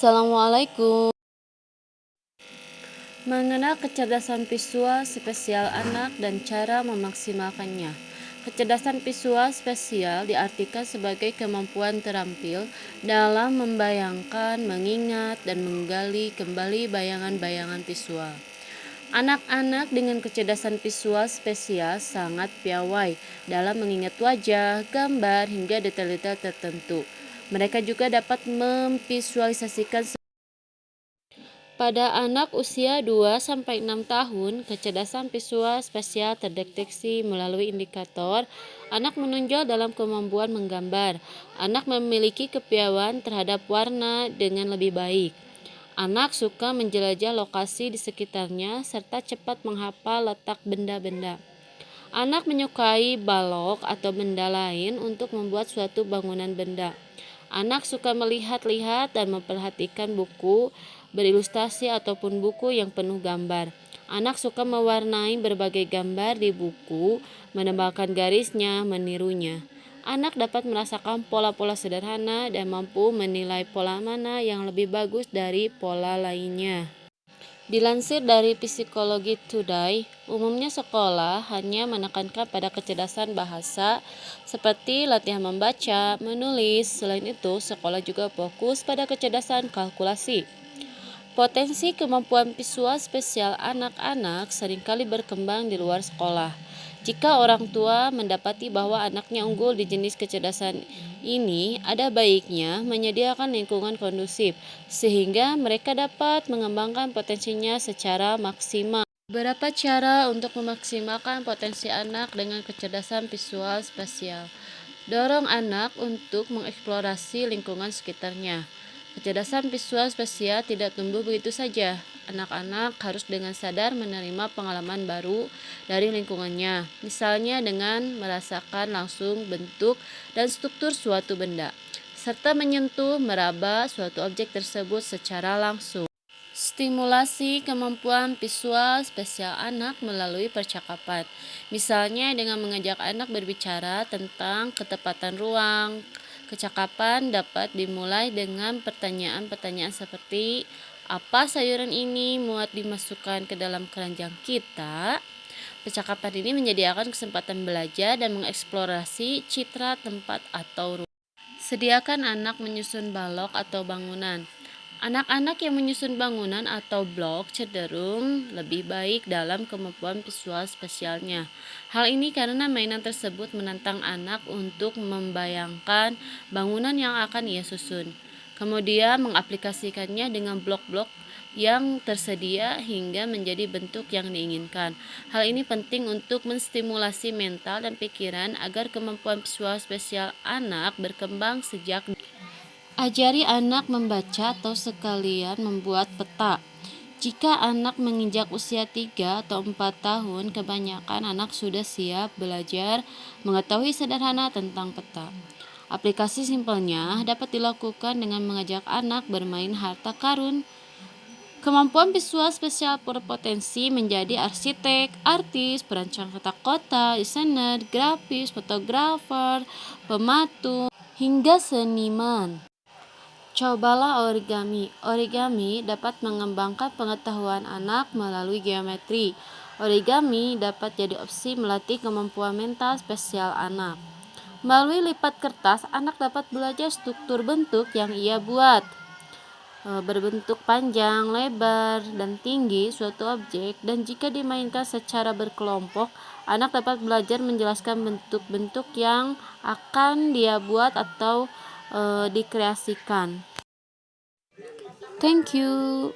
Assalamualaikum. Mengenal kecerdasan visual spesial anak dan cara memaksimalkannya. Kecerdasan visual spesial diartikan sebagai kemampuan terampil dalam membayangkan, mengingat, dan menggali kembali bayangan-bayangan visual. Anak-anak dengan kecerdasan visual spesial sangat piawai dalam mengingat wajah, gambar, hingga detail-detail tertentu. Mereka juga dapat memvisualisasikan. Pada anak usia 2-6 tahun, kecerdasan visual spesial terdeteksi melalui indikator anak menonjol dalam kemampuan menggambar. Anak memiliki kepiawaian terhadap warna dengan lebih baik. Anak suka menjelajah lokasi di sekitarnya serta cepat menghafal letak benda-benda. Anak menyukai balok atau benda lain untuk membuat suatu bangunan benda. Anak suka melihat-lihat dan memperhatikan buku berilustrasi ataupun buku yang penuh gambar. Anak suka mewarnai berbagai gambar di buku, menambahkan garisnya, menirunya. Anak dapat merasakan pola-pola sederhana dan mampu menilai pola mana yang lebih bagus dari pola lainnya. Dilansir dari Psikologi Today, umumnya sekolah hanya menekankan pada kecerdasan bahasa seperti latihan membaca, menulis. Selain itu, sekolah juga fokus pada kecerdasan kalkulasi. Potensi kemampuan visual spesial anak-anak seringkali berkembang di luar sekolah. Jika orang tua mendapati bahwa anaknya unggul di jenis kecerdasan ini, ada baiknya menyediakan lingkungan kondusif sehingga mereka dapat mengembangkan potensinya secara maksimal. Beberapa cara untuk memaksimalkan potensi anak dengan kecerdasan visual spesial. Dorong anak untuk mengeksplorasi lingkungan sekitarnya. Kecerdasan visual spesial tidak tumbuh begitu saja. Anak-anak harus dengan sadar menerima pengalaman baru dari lingkungannya, misalnya dengan merasakan langsung bentuk dan struktur suatu benda, serta menyentuh, meraba suatu objek tersebut secara langsung. Stimulasi kemampuan visual spesial anak melalui percakapan, misalnya dengan mengajak anak berbicara tentang ketepatan ruang. Kecakapan dapat dimulai dengan pertanyaan-pertanyaan seperti, apa sayuran ini muat dimasukkan ke dalam keranjang kita? Percakapan ini menyediakan kesempatan belajar dan mengeksplorasi citra tempat atau ruang. Sediakan anak menyusun balok atau bangunan. Anak-anak yang menyusun bangunan atau blok cenderung lebih baik dalam kemampuan visual spesialnya. Hal ini karena mainan tersebut menantang anak untuk membayangkan bangunan yang akan ia susun, kemudian mengaplikasikannya dengan blok-blok yang tersedia hingga menjadi bentuk yang diinginkan. Hal ini penting untuk menstimulasi mental dan pikiran agar kemampuan visual spesial anak berkembang sejak. Ajari anak membaca atau sekalian membuat peta. Jika anak menginjak usia 3 atau 4 tahun, kebanyakan anak sudah siap belajar mengetahui sederhana tentang peta. Aplikasi simpelnya dapat dilakukan dengan mengajak anak bermain harta karun. Kemampuan visual spesial berpotensi menjadi arsitek, artis, perancang tata kota, desainer, grafis, fotografer, pematung, hingga seniman. Cobalah origami. Origami dapat mengembangkan pengetahuan anak melalui geometri. Origami dapat jadi opsi melatih kemampuan mental spesial anak. Melalui lipat kertas, anak dapat belajar struktur bentuk yang ia buat. Berbentuk panjang, lebar, dan tinggi suatu objek, dan jika dimainkan secara berkelompok, anak dapat belajar menjelaskan bentuk-bentuk yang akan dia buat atau dikreasikan. Thank you.